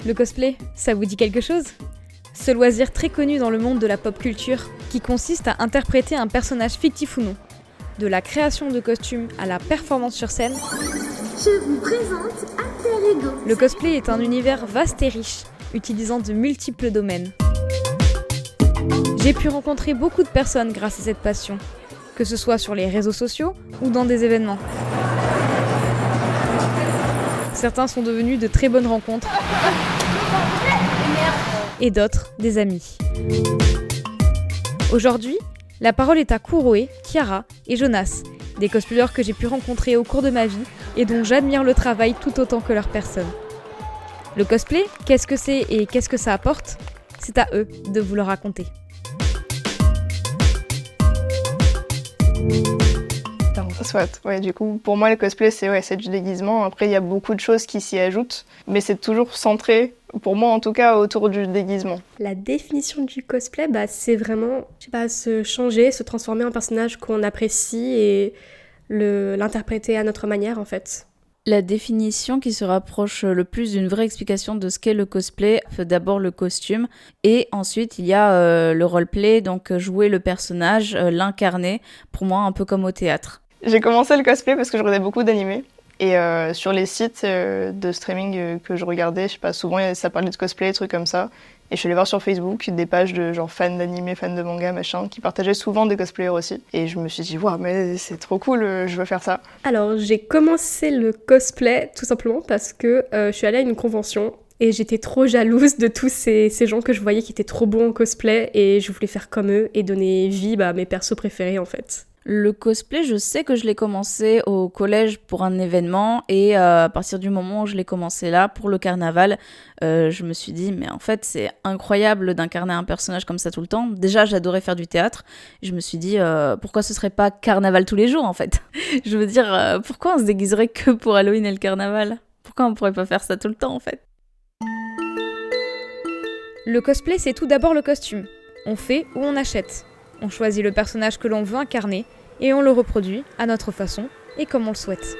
Le cosplay, ça vous dit quelque chose ? Ce loisir très connu dans le monde de la pop culture, qui consiste à interpréter un personnage fictif ou non. De la création de costumes à la performance sur scène, je vous présente Alter Ego. Le cosplay est un univers vaste et riche, utilisant de multiples domaines. J'ai pu rencontrer beaucoup de personnes grâce à cette passion, que ce soit sur les réseaux sociaux ou dans des événements. Certains sont devenus de très bonnes rencontres et d'autres des amis. Aujourd'hui, la parole est à Kuroe, Kiara et Jonas, des cosplayers que j'ai pu rencontrer au cours de ma vie et dont j'admire le travail tout autant que leur personne. Le cosplay, qu'est-ce que c'est et qu'est-ce que ça apporte ? C'est à eux de vous le raconter. Soit, ouais, du coup, pour moi, le cosplay, c'est du déguisement. Après, il y a beaucoup de choses qui s'y ajoutent, mais c'est toujours centré, pour moi en tout cas, autour du déguisement. La définition du cosplay, c'est vraiment, se changer, se transformer en personnage qu'on apprécie et l'interpréter à notre manière, en fait. La définition qui se rapproche le plus d'une vraie explication de ce qu'est le cosplay, fait d'abord le costume, et ensuite il y a le roleplay, donc jouer le personnage, l'incarner, pour moi un peu comme au théâtre. J'ai commencé le cosplay parce que je regardais beaucoup d'animés. Et sur les sites de streaming que je regardais, je sais pas, souvent ça parlait de cosplay, des trucs comme ça. Et je suis allée voir sur Facebook des pages de genre fans d'animés, fans de manga, machin, qui partageaient souvent des cosplayers aussi. Et je me suis dit, waouh, mais c'est trop cool, je veux faire ça. Alors j'ai commencé le cosplay tout simplement parce que je suis allée à une convention et j'étais trop jalouse de tous ces gens que je voyais qui étaient trop bons en cosplay et je voulais faire comme eux et donner vie à mes persos préférés en fait. Le cosplay, je sais que je l'ai commencé au collège pour un événement et à partir du moment où je l'ai commencé là, pour le carnaval, je me suis dit, mais en fait, c'est incroyable d'incarner un personnage comme ça tout le temps. Déjà, j'adorais faire du théâtre. Je me suis dit, pourquoi ce serait pas carnaval tous les jours, en fait ? Je veux dire, pourquoi on se déguiserait que pour Halloween et le carnaval ? Pourquoi on pourrait pas faire ça tout le temps, en fait ? Le cosplay, c'est tout d'abord le costume. On fait ou on achète. On choisit le personnage que l'on veut incarner et on le reproduit à notre façon et comme on le souhaite.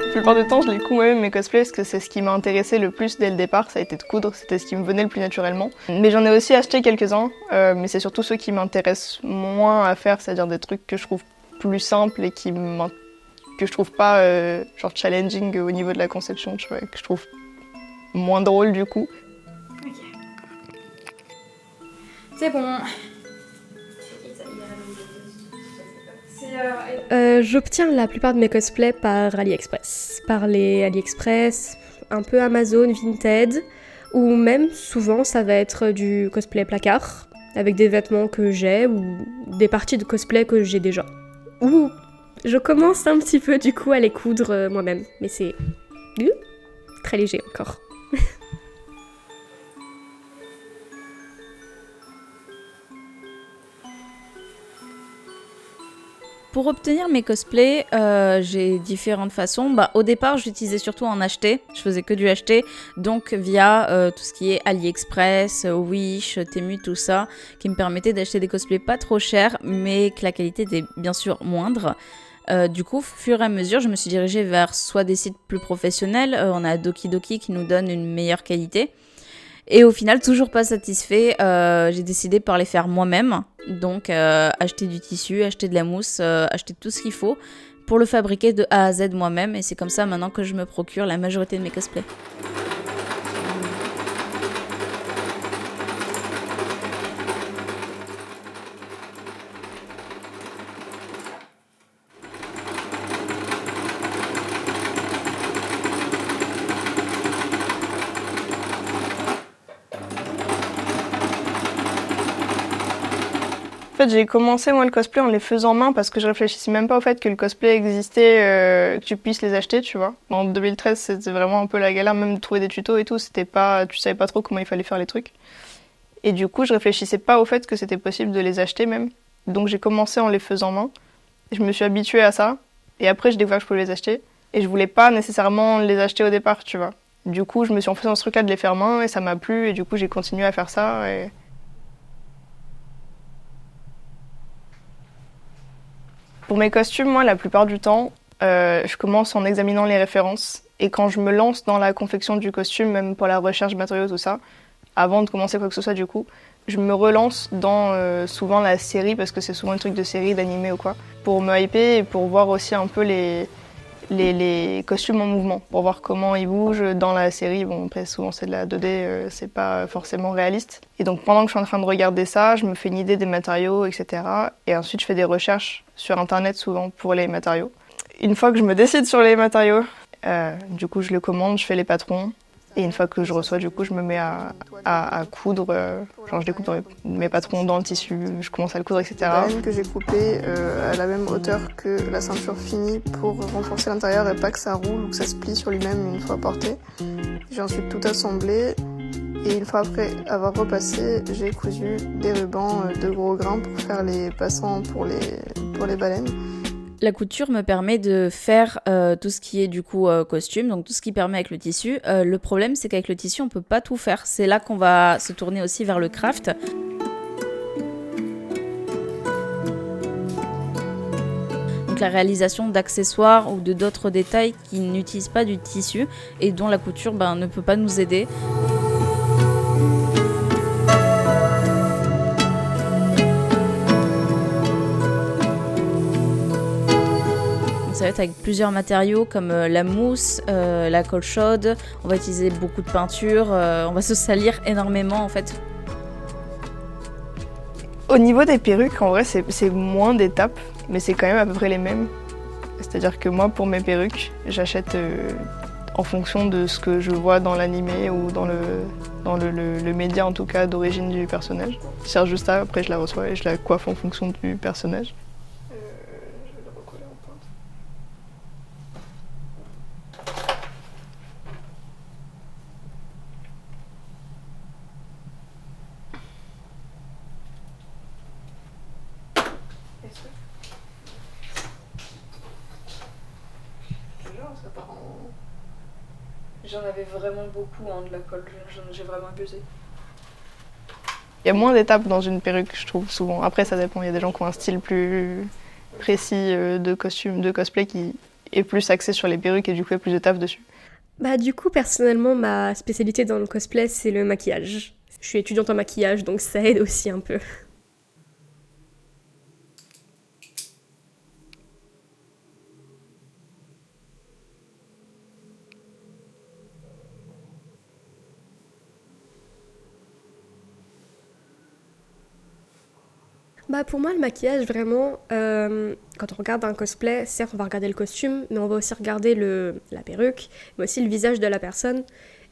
La plupart du temps, je les couds moi-même mes cosplays parce que c'est ce qui m'a intéressé le plus dès le départ, ça a été de coudre, c'était ce qui me venait le plus naturellement. Mais j'en ai aussi acheté quelques-uns, mais c'est surtout ceux qui m'intéressent moins à faire, c'est-à-dire des trucs que je trouve plus simples et que je trouve pas challenging au niveau de la conception, tu vois, que je trouve moins drôle du coup. Ok. C'est bon. J'obtiens la plupart de mes cosplays par AliExpress. Par les AliExpress, un peu Amazon, Vinted, ou même souvent ça va être du cosplay placard, avec des vêtements que j'ai ou des parties de cosplay que j'ai déjà. Ou je commence un petit peu du coup à les coudre moi-même, mais c'est très léger encore. Pour obtenir mes cosplays, j'ai différentes façons. Au départ, j'utilisais surtout en acheter. Je faisais que du acheter, donc via tout ce qui est AliExpress, Wish, Temu, tout ça, qui me permettait d'acheter des cosplays pas trop chers, mais que la qualité était bien sûr moindre. Du coup, au fur et à mesure, je me suis dirigée vers soit des sites plus professionnels. On a Doki Doki qui nous donne une meilleure qualité. Et au final, toujours pas satisfait, j'ai décidé par les faire moi-même. Donc acheter du tissu, acheter de la mousse, acheter tout ce qu'il faut pour le fabriquer de A à Z moi-même. Et c'est comme ça maintenant que je me procure la majorité de mes cosplays. En fait, j'ai commencé moi le cosplay en les faisant main parce que je réfléchissais même pas au fait que le cosplay existait, que tu puisses les acheter, tu vois. En 2013, c'était vraiment un peu la galère, même de trouver des tutos et tout, tu savais pas trop comment il fallait faire les trucs. Et du coup, je réfléchissais pas au fait que c'était possible de les acheter même. Donc j'ai commencé en les faisant main. Et je me suis habituée à ça. Et après, j'ai découvert que je pouvais les acheter. Et je voulais pas nécessairement les acheter au départ, tu vois. Du coup, je me suis enfoncée dans ce truc-là de les faire main et ça m'a plu et du coup, j'ai continué à faire ça. Pour mes costumes, moi, la plupart du temps, je commence en examinant les références et quand je me lance dans la confection du costume, même pour la recherche de matériaux, tout ça, avant de commencer quoi que ce soit du coup, je me relance dans souvent la série parce que c'est souvent un truc de série, d'animé ou quoi, pour me hyper et pour voir aussi un peu les costumes en mouvement, pour voir comment ils bougent dans la série. Bon, après, souvent c'est de la 2D, c'est pas forcément réaliste. Et donc pendant que je suis en train de regarder ça, je me fais une idée des matériaux, etc. Et ensuite je fais des recherches sur internet souvent pour les matériaux. Une fois que je me décide sur les matériaux, du coup je les commande, je fais les patrons. Et une fois que je reçois, du coup, je me mets à coudre. Genre, je découpe mes patrons dans le tissu, je commence à le coudre, etc. La laine que j'ai coupée à la même hauteur que la ceinture finie pour renforcer l'intérieur et pas que ça roule ou que ça se plie sur lui-même une fois porté. J'ai ensuite tout assemblé et une fois après avoir repassé, j'ai cousu des rubans de gros grains pour faire les passants pour les baleines. La couture me permet de faire tout ce qui est du coup costume, donc tout ce qui permet avec le tissu. Le problème, c'est qu'avec le tissu, on peut pas tout faire. C'est là qu'on va se tourner aussi vers le craft. Donc la réalisation d'accessoires ou de d'autres détails qui n'utilisent pas du tissu et dont la couture ne peut pas nous aider. Ça va être avec plusieurs matériaux comme la mousse, la colle chaude, on va utiliser beaucoup de peinture, on va se salir énormément en fait. Au niveau des perruques, en vrai, c'est moins d'étapes, mais c'est quand même à peu près les mêmes. C'est-à-dire que moi, pour mes perruques, j'achète en fonction de ce que je vois dans l'animé ou dans le média en tout cas d'origine du personnage. Je cherche juste ça, après je la reçois et je la coiffe en fonction du personnage. J'en avais vraiment beaucoup de la colle, j'ai vraiment abusé. Il y a moins d'étapes dans une perruque, je trouve, souvent. Après, ça dépend, il y a des gens qui ont un style plus précis de costume, de cosplay qui est plus axé sur les perruques et du coup, il y a plus d'étapes dessus. Du coup, personnellement, ma spécialité dans le cosplay, c'est le maquillage. Je suis étudiante en maquillage, donc ça aide aussi un peu. Pour moi, le maquillage, vraiment, quand on regarde un cosplay, certes, on va regarder le costume, mais on va aussi regarder la perruque, mais aussi le visage de la personne.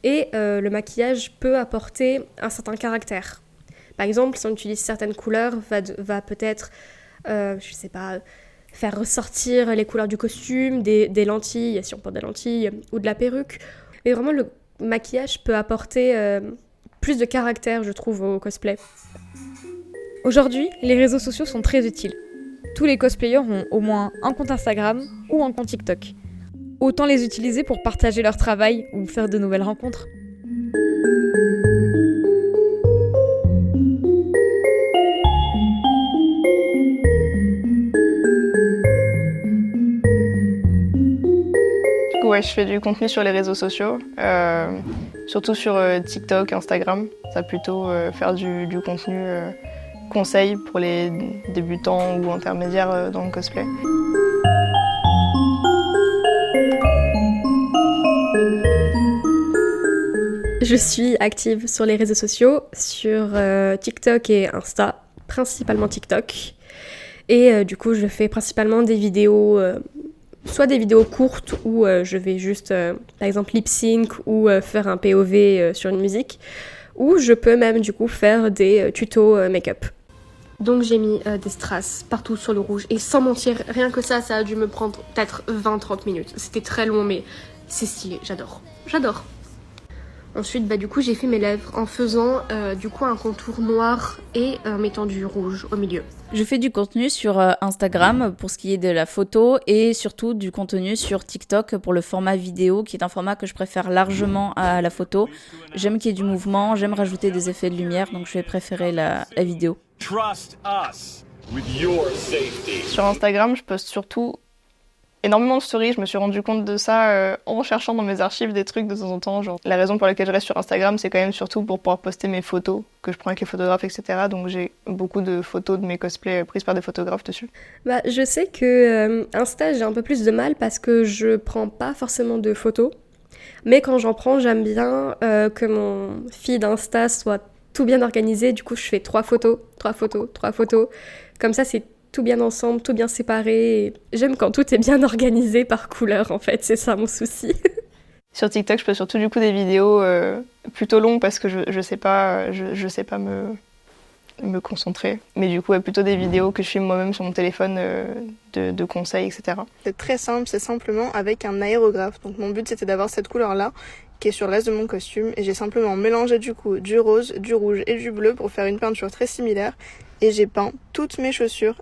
Et le maquillage peut apporter un certain caractère. Par exemple, si on utilise certaines couleurs, va peut-être, je sais pas, faire ressortir les couleurs du costume, des lentilles, si on porte des lentilles, ou de la perruque. Mais vraiment, le maquillage peut apporter plus de caractère, je trouve, au cosplay. Aujourd'hui, les réseaux sociaux sont très utiles. Tous les cosplayers ont au moins un compte Instagram ou un compte TikTok. Autant les utiliser pour partager leur travail ou faire de nouvelles rencontres. Ouais, je fais du contenu sur les réseaux sociaux, surtout sur TikTok, Instagram. Ça va plutôt faire du contenu conseil pour les débutants ou intermédiaires dans le cosplay. Je suis active sur les réseaux sociaux, sur TikTok et Insta, principalement TikTok. Et du coup, je fais principalement des vidéos, soit des vidéos courtes où je vais juste, par exemple, lip sync ou faire un POV sur une musique, ou je peux même du coup faire des tutos make-up. Donc j'ai mis des strass partout sur le rouge et sans mentir, rien que ça a dû me prendre peut-être 20-30 minutes. C'était très long mais c'est stylé, j'adore. Ensuite, du coup, j'ai fait mes lèvres en faisant du coup un contour noir et en mettant du rouge au milieu. Je fais du contenu sur Instagram pour ce qui est de la photo et surtout du contenu sur TikTok pour le format vidéo qui est un format que je préfère largement à la photo. J'aime qu'il y ait du mouvement, j'aime rajouter des effets de lumière, donc je vais préférer la vidéo. Trust us with your safety. Sur Instagram, je poste surtout énormément de stories. Je me suis rendu compte de ça en cherchant dans mes archives des trucs de temps en temps. Genre, la raison pour laquelle je reste sur Instagram, c'est quand même surtout pour pouvoir poster mes photos que je prends avec les photographes, etc. Donc j'ai beaucoup de photos de mes cosplays prises par des photographes dessus. Je sais que Insta, j'ai un peu plus de mal parce que je prends pas forcément de photos. Mais quand j'en prends, j'aime bien que mon feed Insta soit tout bien organisé. Du coup, je fais 3 photos. Comme ça, c'est tout bien ensemble, tout bien séparé. Et j'aime quand tout est bien organisé par couleur, en fait. C'est ça mon souci. Sur TikTok, je poste surtout du coup des vidéos plutôt longues parce que je sais pas me concentrer. Mais du coup, plutôt des vidéos que je filme moi-même sur mon téléphone de conseils, etc. C'est très simple, c'est simplement avec un aérographe. Donc mon but, c'était d'avoir cette couleur-là qui est sur le reste de mon costume. Et j'ai simplement mélangé du coup du rose, du rouge et du bleu pour faire une peinture très similaire. Et j'ai peint toutes mes chaussures.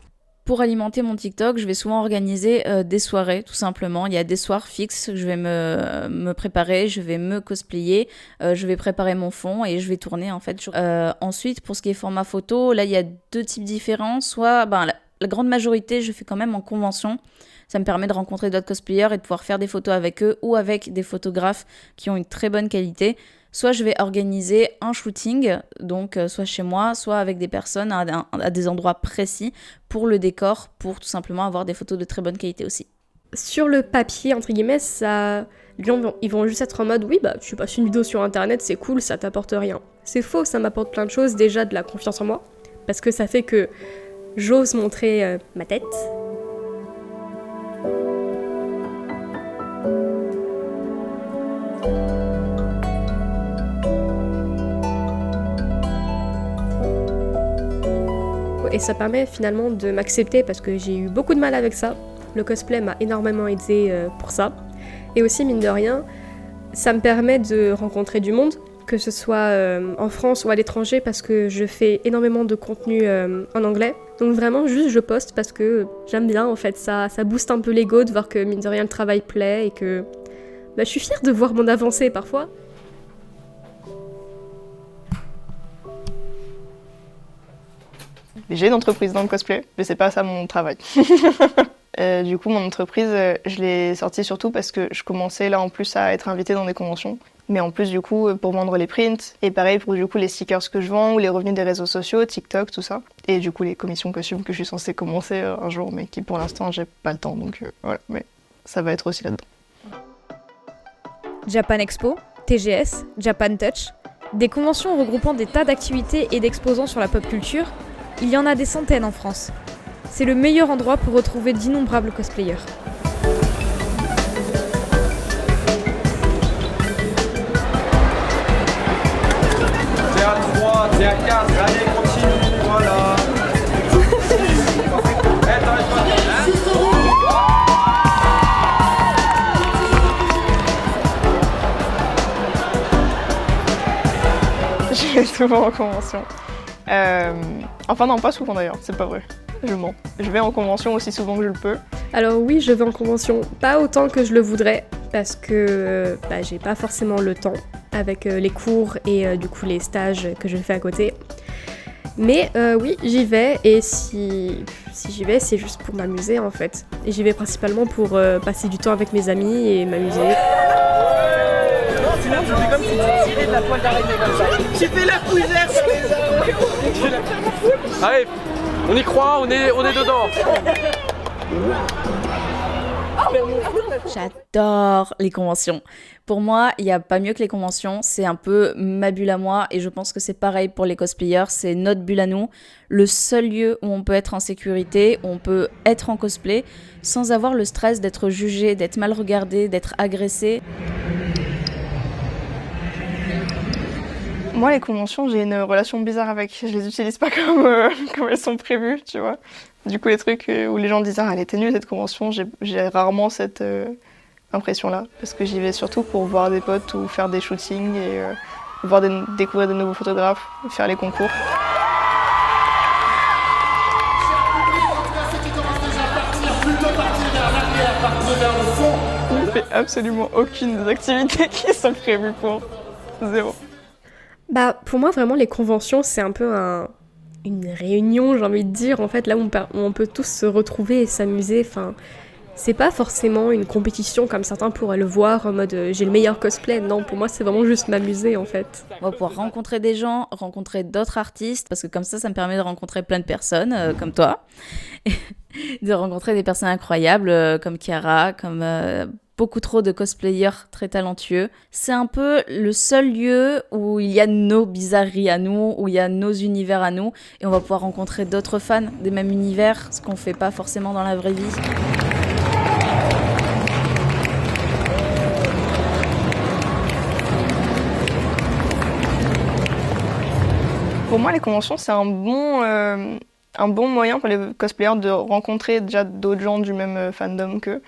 Pour alimenter mon TikTok, je vais souvent organiser des soirées, tout simplement. Il y a des soirs fixes, je vais me préparer, je vais me cosplayer, je vais préparer mon fond et je vais tourner en fait. Ensuite, pour ce qui est format photo, là il y a 2 types différents. Soit la grande majorité, je fais quand même en convention. Ça me permet de rencontrer d'autres cosplayers et de pouvoir faire des photos avec eux ou avec des photographes qui ont une très bonne qualité. Soit je vais organiser un shooting, donc soit chez moi, soit avec des personnes à des endroits précis pour le décor, pour tout simplement avoir des photos de très bonne qualité aussi. Sur le papier, entre guillemets, ils vont juste être en mode « Oui, tu passes une vidéo sur Internet, c'est cool, ça t'apporte rien. » C'est faux, ça m'apporte plein de choses. Déjà, de la confiance en moi, parce que ça fait que j'ose montrer ma tête. Et ça permet finalement de m'accepter parce que j'ai eu beaucoup de mal avec ça. Le cosplay m'a énormément aidé pour ça. Et aussi, mine de rien, ça me permet de rencontrer du monde, que ce soit en France ou à l'étranger, parce que je fais énormément de contenu en anglais. Donc vraiment, juste je poste parce que j'aime bien en fait. Ça booste un peu l'ego de voir que mine de rien le travail plaît et que je suis fière de voir mon avancée parfois. J'ai une entreprise dans le cosplay, mais c'est pas ça mon travail. Du coup, mon entreprise, je l'ai sortie surtout parce que je commençais là en plus à être invitée dans des conventions. Mais en plus, du coup, pour vendre les prints, et pareil pour du coup les stickers que je vends ou les revenus des réseaux sociaux, TikTok, tout ça. Et du coup, les commissions costumes que je suis censée commencer un jour, mais qui pour l'instant, j'ai pas le temps. Donc voilà, mais ça va être aussi là-dedans. Japan Expo, TGS, Japan Touch, des conventions regroupant des tas d'activités et d'exposants sur la pop culture. Il y en a des centaines en France. C'est le meilleur endroit pour retrouver d'innombrables cosplayers. T'es à 3, t'es à 4, allez, continue, voilà. Je vais souvent en convention. Enfin non, pas souvent d'ailleurs, c'est pas vrai. Je mens. Je vais en convention aussi souvent que je le peux. Alors oui, je vais en convention, pas autant que je le voudrais, parce que j'ai pas forcément le temps avec les cours et du coup les stages que je fais à côté. Mais oui, j'y vais, et si j'y vais, c'est juste pour m'amuser en fait. Et j'y vais principalement pour passer du temps avec mes amis et m'amuser. Sinon, tu fais comme si tu tirais de la poêle d'araignée comme ça. Tu fais la fougère sur les arbres. Allez, on y croit, on est dedans. J'adore les conventions. Pour moi, il n'y a pas mieux que les conventions. C'est un peu ma bulle à moi et je pense que c'est pareil pour les cosplayers. C'est notre bulle à nous. Le seul lieu où on peut être en sécurité, où on peut être en cosplay sans avoir le stress d'être jugé, d'être mal regardé, d'être agressé. Moi, les conventions, j'ai une relation bizarre avec. Je les utilise pas comme elles sont prévues, tu vois. Du coup, les trucs où les gens disent « Ah, elle était nulle cette convention », j'ai rarement cette impression-là, parce que j'y vais surtout pour voir des potes ou faire des shootings et découvrir de nouveaux photographes, faire les concours. Je ne fais absolument aucune des activités qui sont prévues pour 0. Bah, pour moi, vraiment, les conventions, c'est un peu une réunion, j'ai envie de dire, en fait, là où on peut tous se retrouver et s'amuser. Enfin, c'est pas forcément une compétition comme certains pourraient le voir, en mode j'ai le meilleur cosplay. Non, pour moi, c'est vraiment juste m'amuser, en fait. On va pouvoir rencontrer des gens, rencontrer d'autres artistes, parce que comme ça me permet de rencontrer plein de personnes, comme toi. De rencontrer des personnes incroyables, comme Chiara, comme beaucoup trop de cosplayers très talentueux. C'est un peu le seul lieu où il y a nos bizarreries à nous, où il y a nos univers à nous, et on va pouvoir rencontrer d'autres fans des mêmes univers, ce qu'on fait pas forcément dans la vraie vie. Pour moi, les conventions, c'est un bon moyen pour les cosplayers de rencontrer déjà d'autres gens du même fandom qu'eux,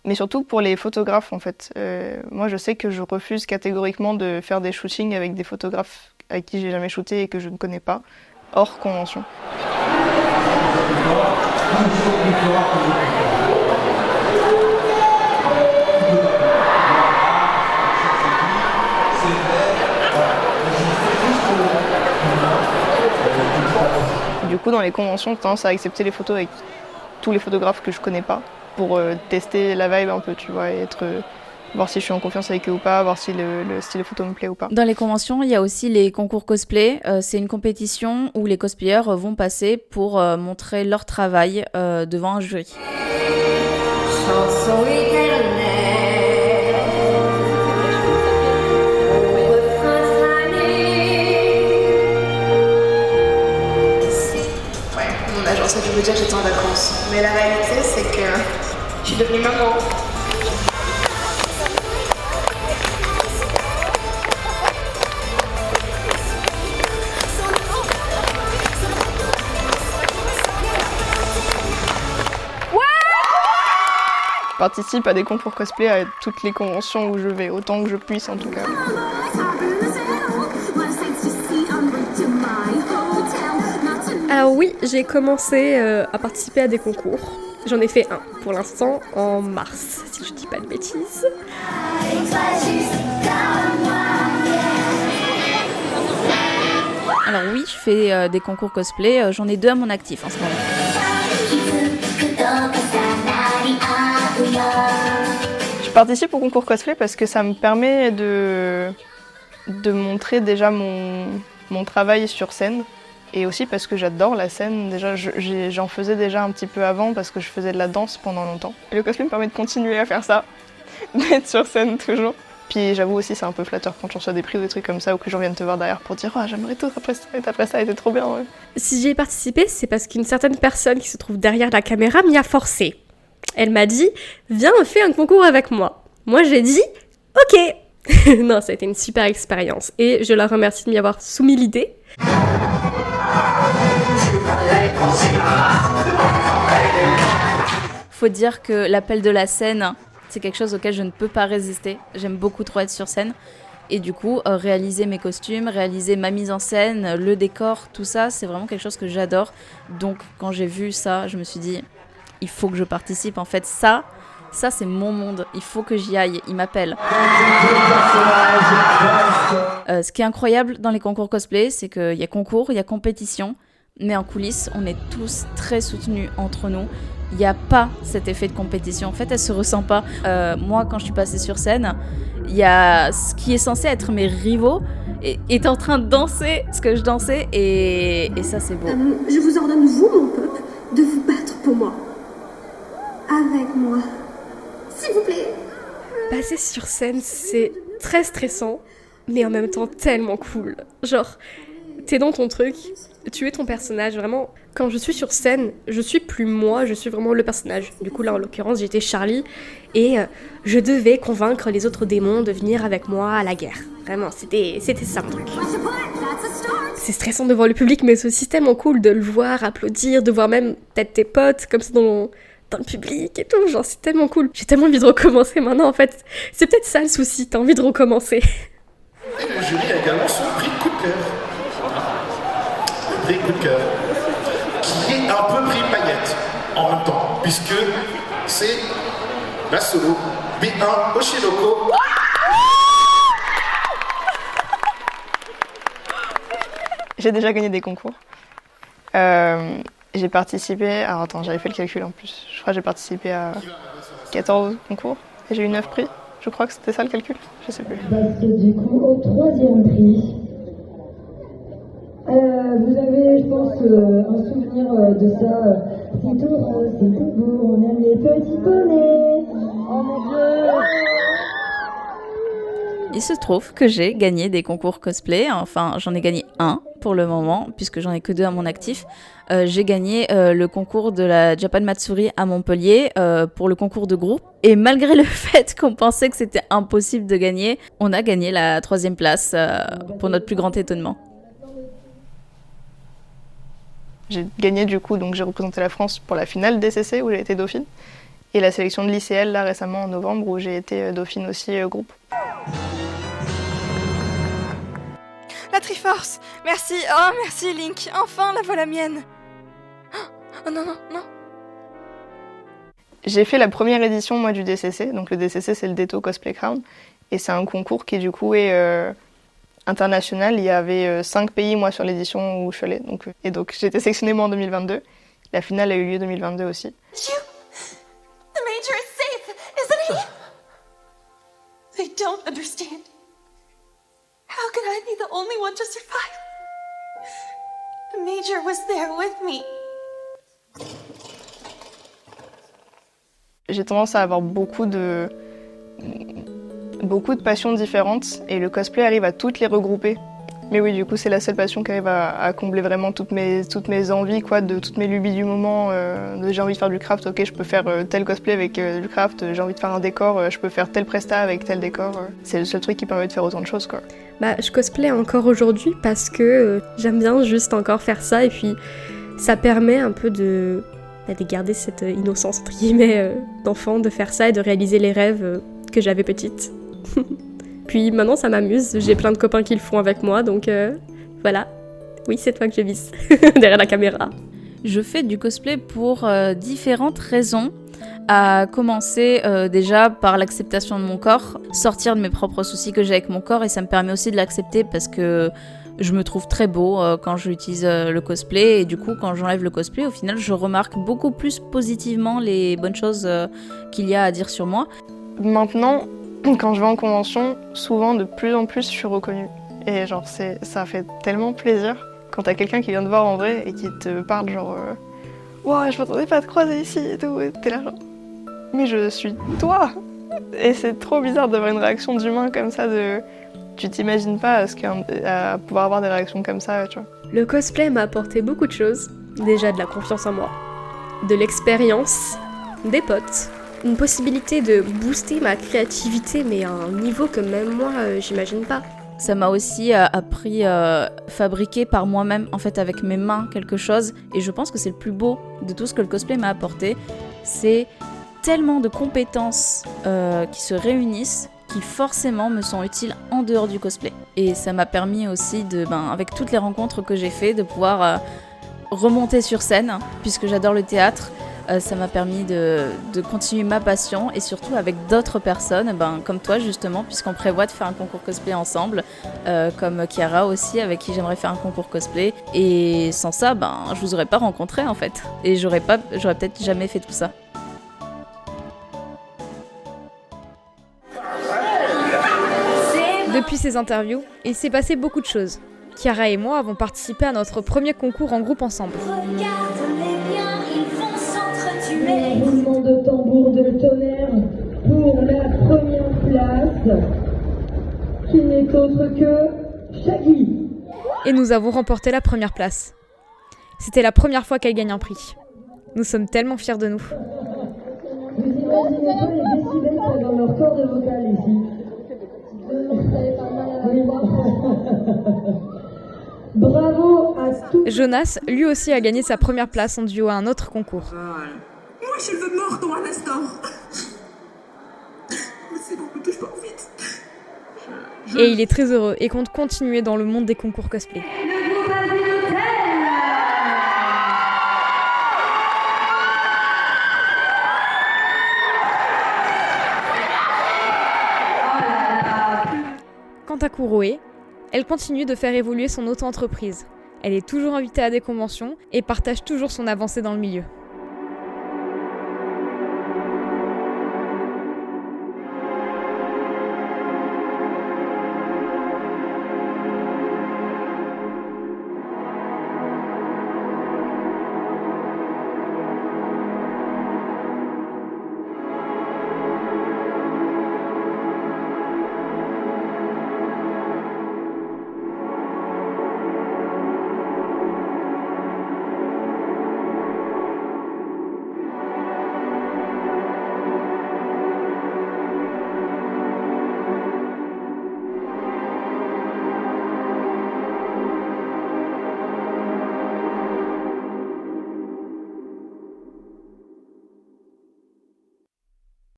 mais surtout pour les photographes en fait. Moi, je sais que je refuse catégoriquement de faire des shootings avec des photographes avec qui j'ai jamais shooté et que je ne connais pas, hors convention. Du coup, dans les conventions, j'ai tendance à accepter les photos avec tous les photographes que je connais pas pour tester la vibe un peu, tu vois, et voir si je suis en confiance avec eux ou pas, voir si le style de photo me plaît ou pas. Dans les conventions, il y a aussi les concours cosplay. C'est une compétition où les cosplayers vont passer pour montrer leur travail devant un jury. Ça, je veux dire que j'étais en vacances. Mais la réalité, c'est que je suis devenue maman. Je participe à des concours cosplay à toutes les conventions où je vais, autant que je puisse en tout cas. Alors oui, j'ai commencé à participer à des concours. J'en ai fait un pour l'instant en mars, si je dis pas de bêtises. Alors oui, je fais des concours cosplay. J'en ai 2 à mon actif en ce moment. Je participe au concours cosplay parce que ça me permet de montrer déjà mon travail sur scène. Et aussi parce que j'adore la scène. Déjà, j'en faisais déjà un petit peu avant parce que je faisais de la danse pendant longtemps. Et le cosplay me permet de continuer à faire ça, d'être sur scène toujours. Puis j'avoue aussi, c'est un peu flatteur quand tu reçois des prix ou des trucs comme ça ou que les gens viennent te voir derrière pour dire « Oh, j'aimerais tout après ça, elle était trop bien. Ouais. » Si j'y ai participé, c'est parce qu'une certaine personne qui se trouve derrière la caméra m'y a forcé. Elle m'a dit « Viens, fais un concours avec moi. » Moi, j'ai dit « Ok !» Non, ça a été une super expérience. Et je la remercie de m'y avoir soumis l'idée. Faut dire que l'appel de la scène, c'est quelque chose auquel je ne peux pas résister. J'aime beaucoup trop être sur scène. Et du coup, réaliser mes costumes, réaliser ma mise en scène, le décor, tout ça, c'est vraiment quelque chose que j'adore. Donc, quand j'ai vu ça, je me suis dit, il faut que je participe. En fait, ça c'est mon monde. Il faut que j'y aille. Il m'appelle. Ce qui est incroyable dans les concours cosplay, c'est qu'il y a concours, il y a compétition. Mais en coulisses, on est tous très soutenus entre nous. Il n'y a pas cet effet de compétition. En fait, elle se ressent pas. Moi, quand je suis passée sur scène, il y a ce qui est censé être mes rivaux est en train de danser ce que je dansais et ça, c'est beau. Je vous ordonne, vous, mon peuple, de vous battre pour moi. Avec moi. S'il vous plaît. Passer sur scène, c'est très stressant, mais en même temps tellement cool. Genre, t'es dans ton truc, tu es ton personnage, vraiment. Quand je suis sur scène, je suis plus moi, je suis vraiment le personnage. Du coup, là, en l'occurrence, j'étais Charlie, et je devais convaincre les autres démons de venir avec moi à la guerre. Vraiment, c'était ça mon truc. C'est stressant devant le public, mais c'est aussi tellement cool de le voir applaudir, de voir même peut-être tes potes, comme ça, dans le public et tout, genre c'est tellement cool. J'ai tellement envie de recommencer maintenant en fait. C'est peut-être ça le souci, t'as envie de recommencer. Et le jury a également son prix coup de cœur. Le prix coup de cœur. Qui est un peu prix paillette en même temps, puisque c'est la solo B1 Oshinoko. J'ai déjà gagné des concours. J'ai participé... Alors attends, j'avais fait le calcul en plus. Je crois que j'ai participé à 14 concours et j'ai eu 9 prix. Je crois que c'était ça le calcul. Je sais plus. Parce que du coup, au 3e prix, vous avez, je pense, un souvenir de ça. C'est tout rose, c'est tout beau, on aime les petits poneys. Oh mon Dieu! Il se trouve que j'ai gagné des concours cosplay, enfin j'en ai gagné un pour le moment, puisque j'en ai que 2 à mon actif. J'ai gagné le concours de la Japan Matsuri à Montpellier pour le concours de groupe. Et malgré le fait qu'on pensait que c'était impossible de gagner, on a gagné la 3e place pour notre plus grand étonnement. J'ai gagné du coup, donc j'ai représenté la France pour la finale DCC où j'ai été dauphine. Et la sélection de l'ICL là récemment en novembre où j'ai été dauphine aussi groupe. La Triforce! Merci! Oh, merci Link! Enfin, la voilà mienne! Oh non, non, non! J'ai fait la première édition moi du DCC, donc le DCC c'est le Detto Cosplay Crown, et c'est un concours qui du coup est international. Il y avait 5 pays moi sur l'édition où je suis allée, donc j'ai été sélectionnée moi en 2022. La finale a eu lieu en 2022 aussi. The Major is safe, isn't he? They don't understand. How could I be the only one to survive? The Major was there with me. J'ai tendance à avoir beaucoup de passions différentes et le cosplay arrive à toutes les regrouper. Mais oui, du coup, c'est la seule passion qui arrive à combler vraiment toutes mes envies, quoi, de toutes mes lubies du moment. J'ai envie de faire du craft, ok, je peux faire tel cosplay avec du craft. J'ai envie de faire un décor, je peux faire tel presta avec tel décor. C'est le seul truc qui permet de faire autant de choses, quoi. Bah, je cosplay encore aujourd'hui parce que j'aime bien juste encore faire ça et puis ça permet un peu de garder cette innocence, entre guillemets, d'enfant, de faire ça et de réaliser les rêves que j'avais petite. Puis maintenant ça m'amuse, j'ai plein de copains qui le font avec moi, donc voilà. Oui, c'est toi que je vise, derrière la caméra. Je fais du cosplay pour différentes raisons. À commencer déjà par l'acceptation de mon corps, sortir de mes propres soucis que j'ai avec mon corps, et ça me permet aussi de l'accepter parce que je me trouve très beau quand j'utilise le cosplay, et du coup quand j'enlève le cosplay, au final je remarque beaucoup plus positivement les bonnes choses qu'il y a à dire sur moi. Maintenant, quand je vais en convention, souvent de plus en plus je suis reconnue. Et genre ça fait tellement plaisir quand t'as quelqu'un qui vient te voir en vrai et qui te parle genre wow, je m'attendais pas à te croiser ici et tout, et t'es là genre mais je suis toi. Et c'est trop bizarre d'avoir une réaction d'humain comme ça, tu t'imagines pas à pouvoir avoir des réactions comme ça, tu vois. Le cosplay m'a apporté beaucoup de choses. Déjà de la confiance en moi, de l'expérience, des potes, une possibilité de booster ma créativité, mais à un niveau que même moi, j'imagine pas. Ça m'a aussi appris à fabriquer par moi-même, en fait, avec mes mains, quelque chose. Et je pense que c'est le plus beau de tout ce que le cosplay m'a apporté. C'est tellement de compétences qui se réunissent, qui forcément me sont utiles en dehors du cosplay. Et ça m'a permis aussi, avec toutes les rencontres que j'ai fait, de pouvoir remonter sur scène, puisque j'adore le théâtre. Ça m'a permis de continuer ma passion, et surtout avec d'autres personnes, comme toi justement, puisqu'on prévoit de faire un concours cosplay ensemble, comme Chiara aussi, avec qui j'aimerais faire un concours cosplay. Et sans ça, je vous aurais pas rencontré en fait. Et j'aurais peut-être jamais fait tout ça. Depuis ces interviews, il s'est passé beaucoup de choses. Chiara et moi avons participé à notre premier concours en groupe ensemble. Mouvement de tambour de tonnerre pour la première place, qui n'est autre que Shaggy. Et nous avons remporté la première place. C'était la première fois qu'elle gagne un prix. Nous sommes tellement fiers de nous. Vous imaginez pas les décibels qu'il y a dans leur cordes vocales ici. Bravo à tous. Jonas, lui aussi, a gagné sa première place en duo à un autre concours. Moi, je veux mourir. instant. Mais c'est bon, ne touche pas vite. Et il est très heureux et compte continuer dans le monde des concours cosplay. Quant à Kuroe, elle continue de faire évoluer son auto-entreprise. Elle est toujours invitée à des conventions et partage toujours son avancée dans le milieu.